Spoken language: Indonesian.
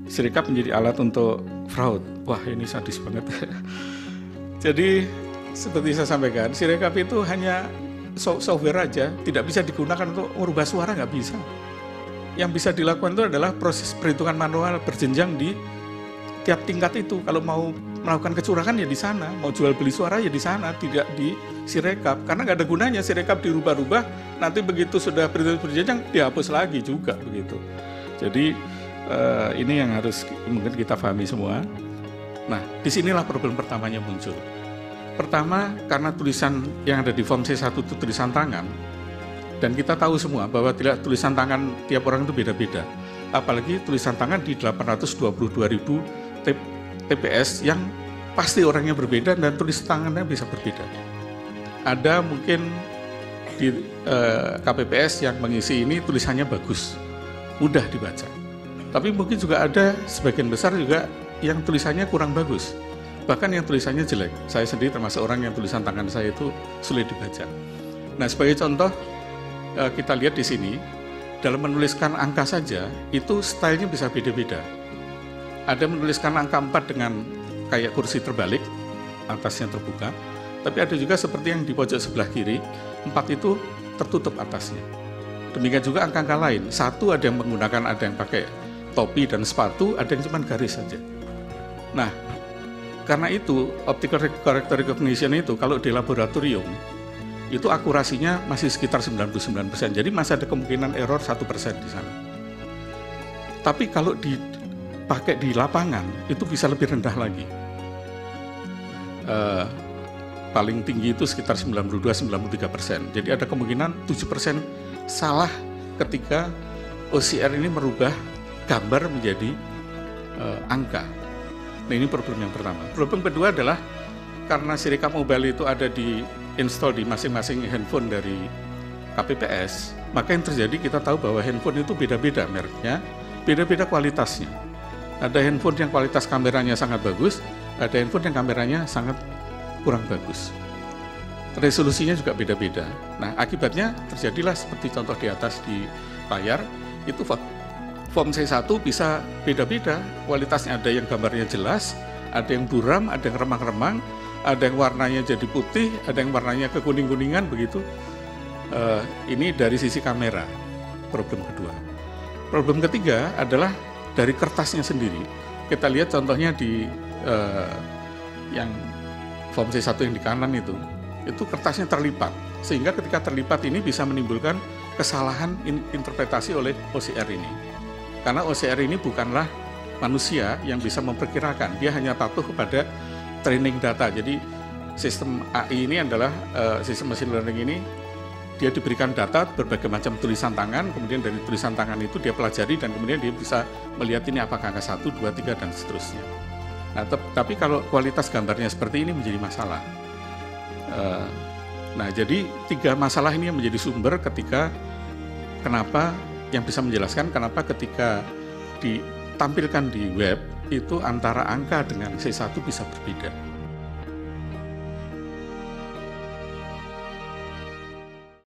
Sirekap menjadi alat untuk fraud. Wah, ini sadis banget. Jadi seperti saya sampaikan, Sirekap itu hanya software aja, tidak bisa digunakan untuk merubah suara, nggak bisa. Yang bisa dilakukan itu adalah proses perhitungan manual berjenjang di tiap tingkat itu. Kalau mau melakukan kecurangan ya di sana, mau jual beli suara ya di sana, tidak di Sirekap. Karena nggak ada gunanya Sirekap dirubah-rubah, nanti begitu sudah berjenjang dihapus lagi juga begitu. Jadi ini yang harus mungkin kita pahami semua. Nah, disinilah problem pertamanya muncul. Pertama, karena tulisan yang ada di form C1 itu tulisan tangan, dan kita tahu semua bahwa tidak tulisan tangan tiap orang itu beda-beda. Apalagi tulisan tangan di 822.000 TPS yang pasti orangnya berbeda dan tulisan tangannya bisa berbeda. Ada mungkin di KPPS yang mengisi ini tulisannya bagus, mudah dibaca. Tapi mungkin juga ada sebagian besar juga yang tulisannya kurang bagus. Bahkan yang tulisannya jelek. Saya sendiri termasuk orang yang tulisan tangan saya itu sulit dibaca. Nah, sebagai contoh kita lihat di sini, dalam menuliskan angka saja itu stylenya bisa beda-beda. Ada menuliskan angka 4 dengan kayak kursi terbalik, atasnya terbuka. Tapi ada juga seperti yang di pojok sebelah kiri, 4 itu tertutup atasnya. Demikian juga angka-angka lain. 1 ada yang menggunakan, ada yang pakai topi dan sepatu, ada yang cuma garis saja. Nah, karena itu optical character recognition itu kalau di laboratorium itu akurasinya masih sekitar 99%. Jadi masih ada kemungkinan error 1% di sana. Tapi kalau dipakai di lapangan itu bisa lebih rendah lagi. Paling tinggi itu sekitar 92-93%. Jadi ada kemungkinan 7% salah ketika OCR ini merubah gambar menjadi angka. Nah, ini problem yang pertama. Problem kedua adalah karena Sirekap Mobile itu ada di install di masing-masing handphone dari KPPS, maka yang terjadi kita tahu bahwa handphone itu beda-beda mereknya, beda-beda kualitasnya. Ada handphone yang kualitas kameranya sangat bagus, ada handphone yang kameranya sangat kurang bagus. Resolusinya juga beda-beda. Nah, akibatnya terjadilah seperti contoh di atas di layar, itu form C1 bisa beda-beda, kualitasnya ada yang gambarnya jelas, ada yang buram, ada yang remang-remang, ada yang warnanya jadi putih, ada yang warnanya kekuning-kuningan begitu. Ini dari sisi kamera, problem kedua. Problem ketiga adalah dari kertasnya sendiri. Kita lihat contohnya di yang form C1 yang di kanan itu kertasnya terlipat, sehingga ketika terlipat ini bisa menimbulkan kesalahan interpretasi oleh OCR ini. Karena OCR ini bukanlah manusia yang bisa memperkirakan, dia hanya patuh kepada training data. Jadi sistem AI ini adalah sistem machine learning ini, dia diberikan data berbagai macam tulisan tangan, kemudian dari tulisan tangan itu dia pelajari dan kemudian dia bisa melihat ini apakah angka 1, 2, 3 dan seterusnya. Nah, tapi kalau kualitas gambarnya seperti ini menjadi masalah. Nah, jadi 3 masalah ini yang menjadi sumber ketika kenapa yang bisa menjelaskan kenapa ketika ditampilkan di web itu antara angka dengan C1 bisa berbeda.